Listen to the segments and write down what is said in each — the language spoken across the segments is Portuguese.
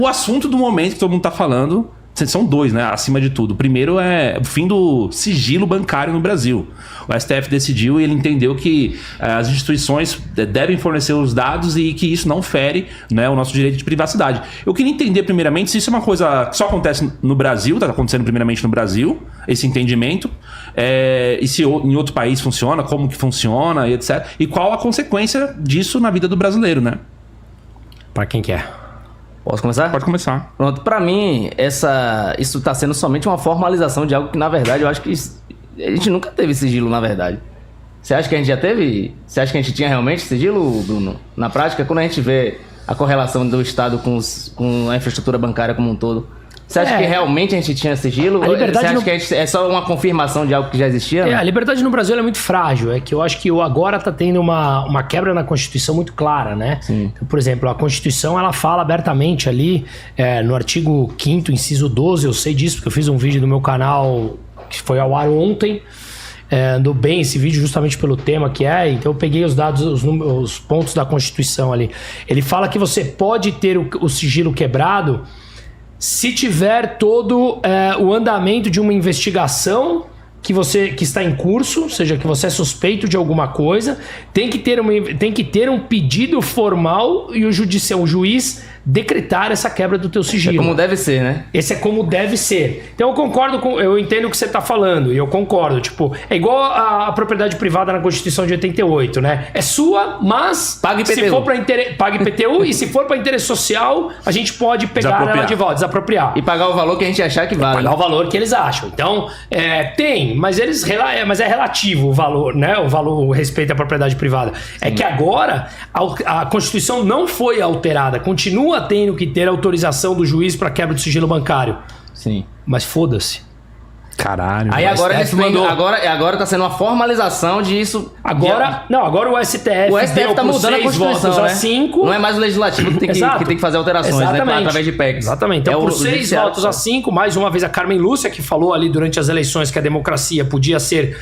O assunto do momento que todo mundo tá falando, são dois, né? Acima de tudo. O primeiro é o fim do sigilo bancário no Brasil. O STF decidiu e ele entendeu que as instituições devem fornecer os dados e que isso não fere, né, o nosso direito de privacidade. Eu queria entender primeiramente se isso é uma coisa que só acontece no Brasil, está acontecendo primeiramente no Brasil, esse entendimento, e se em outro país funciona, como que funciona, e etc. E qual a consequência disso na vida do brasileiro, né? Pra quem quer? Posso começar? Pode começar. Pronto, pra mim, isso está sendo somente uma formalização de algo que, na verdade, eu acho que a gente nunca teve sigilo, na verdade. Você acha que a gente já teve? Você acha que a gente tinha realmente sigilo, Bruno? Na prática, quando a gente vê a correlação do Estado com a infraestrutura bancária como um todo, você acha que realmente a gente tinha sigilo? Você acha que é só uma confirmação de algo que já existia? A liberdade no Brasil é muito frágil. É que eu acho que agora está tendo uma quebra na Constituição muito clara, né? Então, por exemplo, a Constituição ela fala abertamente ali, no artigo 5º, inciso 12, eu sei disso porque eu fiz um vídeo no meu canal que foi ao ar ontem, andou bem esse vídeo justamente pelo tema que é, então eu peguei os dados, os pontos da Constituição ali. Ele fala que você pode ter o sigilo quebrado se tiver todo o andamento de uma investigação que está em curso, ou seja, que você é suspeito de alguma coisa, tem que ter um pedido formal e o juiz decretar essa quebra do teu sigilo. É como deve ser, né? Esse é como deve ser. Então eu entendo o que você está falando e eu concordo. Tipo, é igual a propriedade privada na Constituição de 88, né? É sua, mas pague IPTU. Se for para pague IPTU e se for para interesse social, a gente pode pegar ela de volta, desapropriar. E pagar o valor que a gente achar que vale. Pagar o valor que eles acham. Então, tem, mas é relativo o valor, né? O respeito à propriedade privada. Sim. É que agora a Constituição não foi alterada, continua tendo que ter autorização do juiz para quebra do sigilo bancário. Sim. Mas foda-se. Caralho. Aí agora tá sendo uma formalização disso. Agora o STF tá mudando a Constituição, votos né? a 5. Não é mais o legislativo que tem que fazer alterações, né? Através de PECs. Exatamente. Então, por 6 votos a 5, mais uma vez a Carmen Lúcia, que falou ali durante as eleições que a democracia podia ser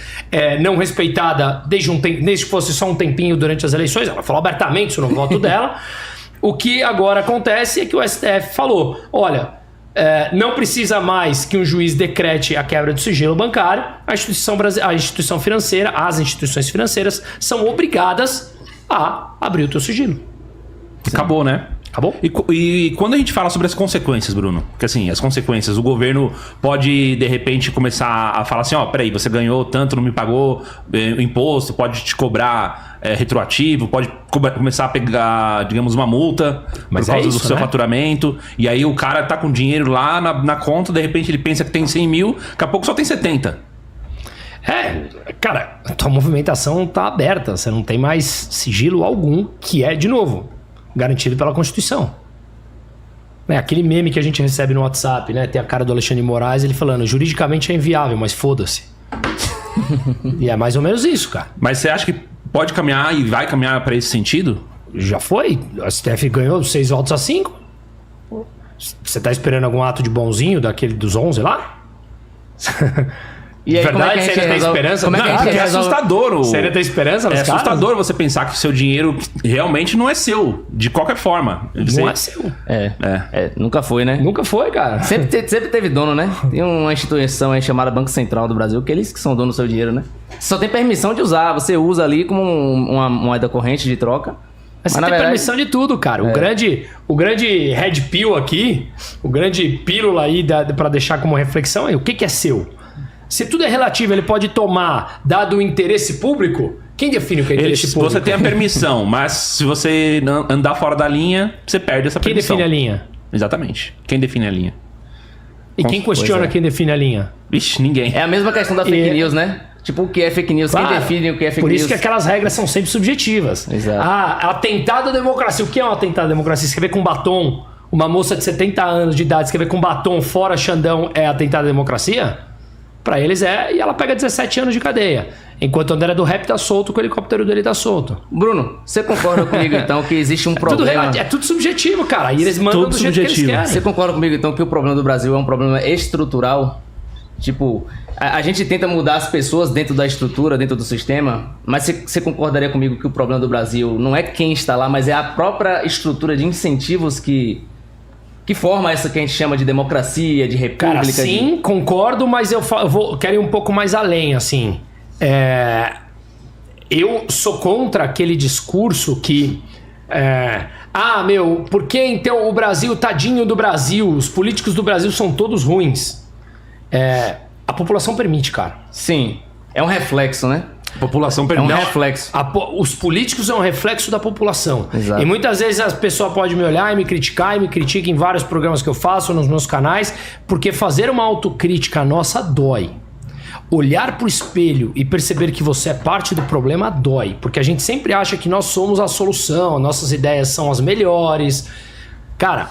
não respeitada desde que fosse só um tempinho durante as eleições. Ela falou abertamente isso no voto dela. O que agora acontece é que o STF falou, olha, não precisa mais que um juiz decrete a quebra do sigilo bancário, as instituições financeiras são obrigadas a abrir o teu sigilo. Acabou, né? Acabou? E quando a gente fala sobre as consequências, Bruno, porque assim, as consequências, o governo pode de repente começar a falar assim, peraí, você ganhou tanto, não me pagou o imposto, pode te cobrar retroativo, pode começar a pegar, digamos, uma multa por causa do seu faturamento, e aí o cara tá com dinheiro lá na conta, de repente ele pensa que tem 100 mil, daqui a pouco só tem 70. Cara, a tua movimentação tá aberta, você não tem mais sigilo algum, que é, de novo, garantido pela Constituição. Aquele meme que a gente recebe no WhatsApp, né? Tem a cara do Alexandre de Moraes, ele falando, juridicamente é inviável, mas foda-se. E é mais ou menos isso, cara. Mas você acha que pode caminhar e vai caminhar para esse sentido? Já foi. A STF ganhou 6 votos a 5. Você tá esperando algum ato de bonzinho daquele dos 11 lá? E aí, verdade, você ainda tem esperança? É assustador. Você ainda tem esperança nos caras? É assustador você pensar que o seu dinheiro realmente não é seu, de qualquer forma. Não é seu. Nunca foi, né? Nunca foi, cara. Sempre teve dono, né? Tem uma instituição aí chamada Banco Central do Brasil, que eles que são donos do seu dinheiro, né? Só tem permissão de usar, você usa ali como uma moeda corrente de troca. Mas você tem permissão de tudo, cara. O grande red pill aqui, o grande pílula aí pra deixar como reflexão é o que é seu? Se tudo é relativo, ele pode tomar, dado o interesse público. Quem define o que é interesse público? Você tem a permissão, mas se você andar fora da linha, você perde essa permissão. Quem define a linha? Exatamente. Quem define a linha? E quem questiona quem define a linha? Vixe, ninguém. É a mesma questão da fake news, né? Tipo, o que é fake news? Claro, quem define o que é fake news? Por isso que aquelas regras são sempre subjetivas. Exato. Atentado à democracia. O que é um atentado à democracia? Escrever com batom, uma moça de 70 anos de idade escrever com batom fora Xandão é atentado à democracia? Pra eles e ela pega 17 anos de cadeia. Enquanto o André do Rap tá solto, com o helicóptero dele tá solto. Bruno, você concorda comigo então que existe um problema... É tudo subjetivo, cara. E eles mandam do jeito que eles querem. Você concorda comigo então que o problema do Brasil é um problema estrutural? Tipo, a gente tenta mudar as pessoas dentro da estrutura, dentro do sistema, mas você concordaria comigo que o problema do Brasil não é quem está lá, mas é a própria estrutura de incentivos que que forma essa que a gente chama de democracia, de república. Cara, sim, concordo, mas eu quero ir um pouco mais além, assim. Eu sou contra aquele discurso que... por que então o Brasil, tadinho do Brasil, os políticos do Brasil são todos ruins? A população permite, cara. Sim, é um reflexo, né? A população É um permite. reflexo. Os políticos é um reflexo da população. Exato. E muitas vezes as pessoas podem me olhar e me criticar, e me criticam em vários programas que eu faço, nos meus canais, porque fazer uma autocrítica nossa dói. Olhar pro espelho e perceber que você é parte do problema dói. Porque a gente sempre acha que nós somos a solução, nossas ideias são as melhores. Cara,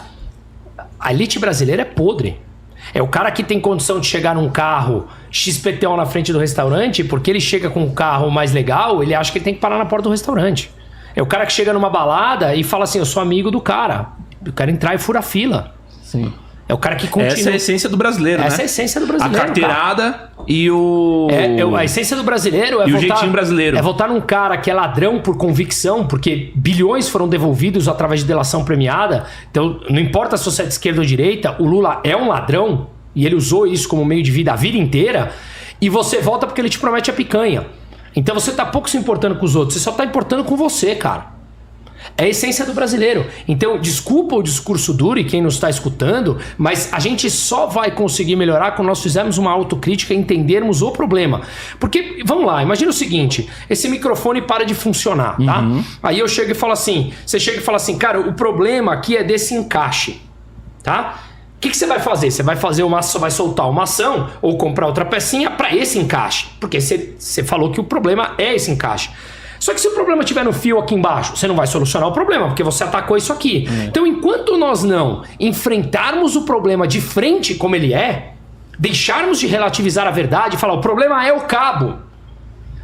a elite brasileira é podre. É o cara que tem condição de chegar num carro XPTO na frente do restaurante, porque ele chega com um carro mais legal, ele acha que ele tem que parar na porta do restaurante. É o cara que chega numa balada e fala assim, eu sou amigo do cara. Eu quero entrar e fura fila. Sim. É o cara que continua... Essa é a essência do brasileiro, né? Essa é a essência do brasileiro, A carteirada cara. E o... A essência do brasileiro é E o votar, jeitinho brasileiro. É votar num cara que é ladrão por convicção, porque bilhões foram devolvidos através de delação premiada. Então, não importa se você é de esquerda ou direita, o Lula é um ladrão e ele usou isso como meio de vida a vida inteira. E você vota porque ele te promete a picanha. Então você tá pouco se importando com os outros, você só tá importando com você, cara. É a essência do brasileiro. Então, desculpa o discurso duro e quem nos está escutando, mas a gente só vai conseguir melhorar quando nós fizermos uma autocrítica e entendermos o problema. Porque, vamos lá, imagina o seguinte, esse microfone para de funcionar, tá? Aí eu chego e falo assim, você chega e fala assim, cara, o problema aqui é desse encaixe, tá? O que você vai fazer? Você vai vai soltar uma ação ou comprar outra pecinha para esse encaixe, porque você falou que o problema é esse encaixe. Só que se o problema estiver no fio aqui embaixo, você não vai solucionar o problema, porque você atacou isso aqui. Então, enquanto nós não enfrentarmos o problema de frente como ele é, deixarmos de relativizar a verdade e falar, o problema é o cabo.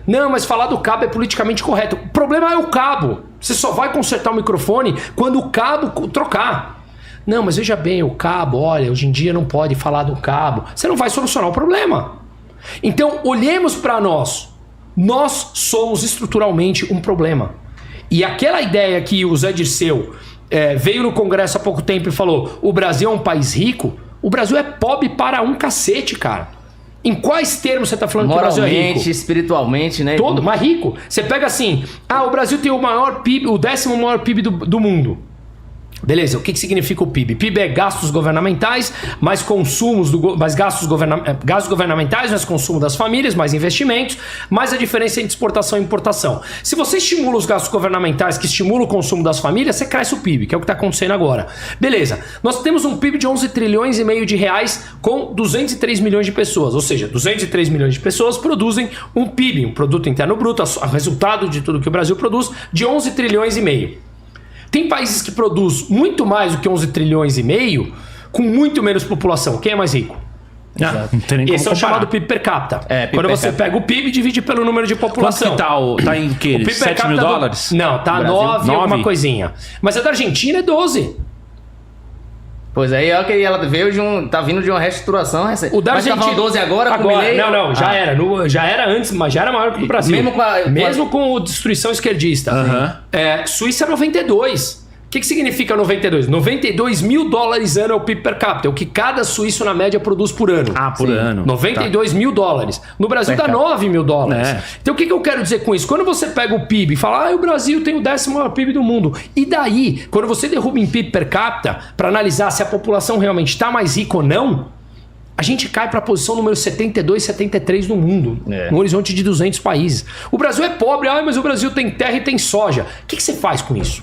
Não, mas falar do cabo é politicamente correto. O problema é o cabo. Você só vai consertar o microfone quando o cabo trocar. Não, mas veja bem, o cabo, olha, hoje em dia não pode falar do cabo. Você não vai solucionar o problema. Então, olhemos para nós. Nós somos estruturalmente um problema. E aquela ideia que o Zé Dirceu veio no Congresso há pouco tempo e falou, o Brasil é um país rico, o Brasil é pobre para um cacete, cara. Em quais termos você está falando que o Brasil é rico? Moralmente, espiritualmente, né? Todo, mas rico. Você pega assim, o Brasil tem o maior PIB, o 10º maior PIB do mundo. Beleza, o que significa o PIB? PIB é gastos governamentais, mais consumos, mais gastos governamentais, mais consumo das famílias, mais investimentos, mais a diferença entre exportação e importação. Se você estimula os gastos governamentais, que estimula o consumo das famílias, você cresce o PIB, que é o que está acontecendo agora. Beleza, nós temos um PIB de 11 trilhões e meio de reais com 203 milhões de pessoas, ou seja, 203 milhões de pessoas produzem um PIB, um produto interno bruto, o resultado de tudo que o Brasil produz, de 11 trilhões e meio. Tem países que produzem muito mais do que 11 trilhões e meio, com muito menos população. Quem é mais rico? Não tem nem como Esse é o comparar. chamado PIB per capita. PIB Quando per você capita. pega o PIB e divide pelo número de população. Quanto que tá em que? O PIB per 7 capita mil dólares? Não, tá Brasil? 9 alguma 9? coisinha. Mas a da Argentina é 12. Pois aí, olha que ela veio tá vindo de uma reestruturação recente. O da Mas Argentina... tá falando 12 agora, com o Milei? Não, já era. Já era antes, mas já era maior que o Brasil. Mesmo com a destruição esquerdista. Aham. Suíça 92. O que significa 92? 92 mil dólares ano é o PIB per capita. É o que cada suíço, na média, produz por ano. Por ano. 92 mil dólares. No Brasil dá 9 mil dólares. Então o que eu quero dizer com isso? Quando você pega o PIB e fala, o Brasil tem o 10º maior PIB do mundo. E daí, quando você derruba em PIB per capita, para analisar se a população realmente está mais rica ou não, a gente cai para a posição número 72, 73 no mundo. No horizonte de 200 países. O Brasil é pobre. Mas o Brasil tem terra e tem soja. O que você faz com isso?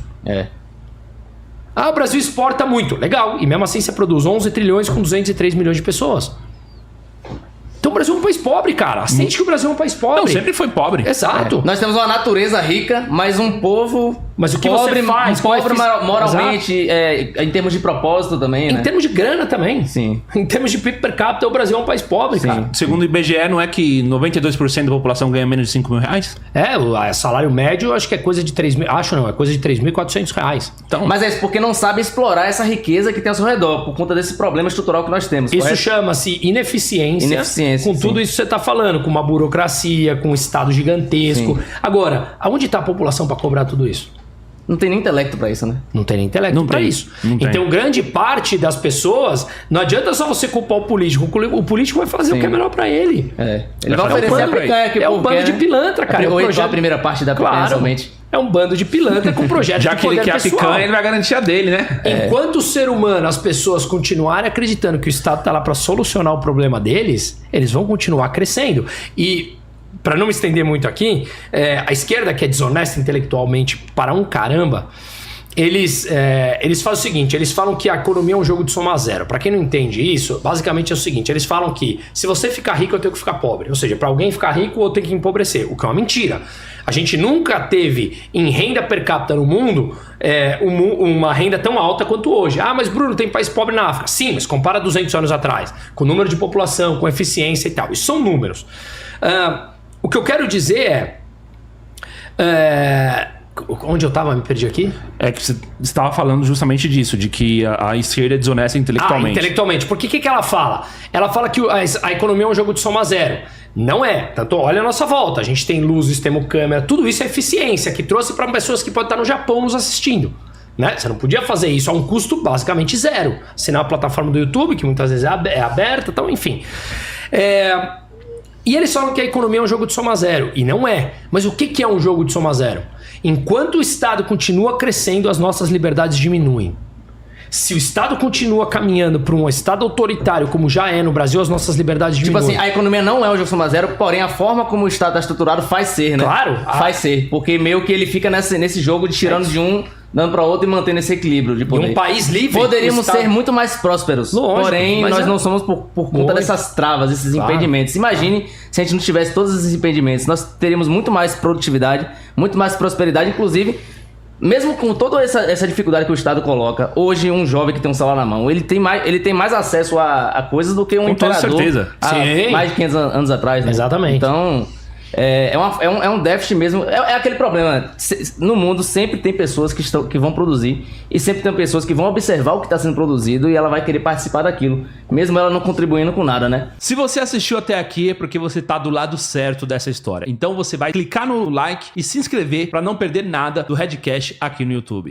O Brasil exporta muito. Legal. E mesmo assim você produz 11 trilhões com 203 milhões de pessoas. Então o Brasil é um país pobre, cara. Aceite que o Brasil é um país pobre. Não, sempre foi pobre. Exato. Nós temos uma natureza rica, mas um povo... Mas o que pobre, você faz? pobre moralmente, em termos de propósito também, né? Em termos de grana também. Sim. Em termos de PIB per capita, o Brasil é um país pobre, cara. Segundo o IBGE, não é que 92% da população ganha menos de 5 mil reais? O salário médio, acho que é coisa de 3 mil... Acho não, é coisa de 3.400 reais. Então, Mas é isso porque não sabe explorar essa riqueza que tem ao seu redor, por conta desse problema estrutural que nós temos. Isso correto? chama-se ineficiência com sim. tudo isso que você está falando, com uma burocracia, com um Estado gigantesco. Sim. Agora, aonde está a população para cobrar tudo isso? não tem nem intelecto pra isso, né? Não tem nem intelecto pra isso. Então, grande parte das pessoas, não adianta só você culpar o político. O político vai fazer o que é melhor pra ele. Ele vai oferecer a picanha que é um bando de pilantra, cara. A primeira parte da picanha somente. É um bando de pilantra com projeto Já de que ele poder quer a pessoal. picanha, ele vai garantir a dele, né? Enquanto ser humano, as pessoas continuarem acreditando que o Estado tá lá pra solucionar o problema deles, eles vão continuar crescendo. E, para não me estender muito aqui, a esquerda, que é desonesta intelectualmente para um caramba, eles fazem o seguinte, eles falam que a economia é um jogo de soma zero. Para quem não entende isso, basicamente é o seguinte, eles falam que se você ficar rico, eu tenho que ficar pobre. Ou seja, para alguém ficar rico, eu tenho que empobrecer, o que é uma mentira. A gente nunca teve em renda per capita no mundo uma renda tão alta quanto hoje. Ah, mas Bruno, tem país pobre na África. Sim, mas compara 200 anos atrás, com o número de população, com eficiência e tal. Isso são números. O que eu quero dizer onde eu estava? Me perdi aqui? É que você estava falando justamente disso, de que a esquerda é desonesta intelectualmente. Intelectualmente. Por que ela fala? Ela fala que a economia é um jogo de soma zero. Não é. Tanto olha a nossa volta. A gente tem luzes, temos câmera, tudo isso é eficiência que trouxe para pessoas que podem estar no Japão nos assistindo. Né? Você não podia fazer isso a um custo basicamente zero. Assinar a plataforma do YouTube, que muitas vezes é aberta, então, enfim. E eles falam que a economia é um jogo de soma zero. E não é. Mas o que é um jogo de soma zero? Enquanto o Estado continua crescendo, as nossas liberdades diminuem. Se o Estado continua caminhando para um Estado autoritário, como já é no Brasil, as nossas liberdades diminuem. Tipo assim, a economia não é um jogo de soma zero, porém a forma como o Estado está estruturado faz ser, né? Claro. Faz ser. Porque meio que ele fica nesse jogo de tirando de um, dando para outro e mantendo esse equilíbrio de poder. Em um país livre... Poderíamos ser muito mais prósperos. Lógico, porém, nós não somos por conta dessas travas, esses impedimentos. Imagine se a gente não tivesse todos esses impedimentos. Nós teríamos muito mais produtividade, muito mais prosperidade, inclusive... Mesmo com toda essa dificuldade que o Estado coloca, hoje um jovem que tem um celular na mão, ele tem mais acesso a coisas do que um imperador. Com toda certeza. Há mais de 500 anos atrás. Né? Exatamente. Então, é um déficit mesmo. É aquele problema. No mundo sempre tem pessoas que vão produzir e sempre tem pessoas que vão observar o que está sendo produzido e ela vai querer participar daquilo, mesmo ela não contribuindo com nada, né? Se você assistiu até aqui é porque você tá do lado certo dessa história. Então você vai clicar no like e se inscrever para não perder nada do Redcast aqui no YouTube.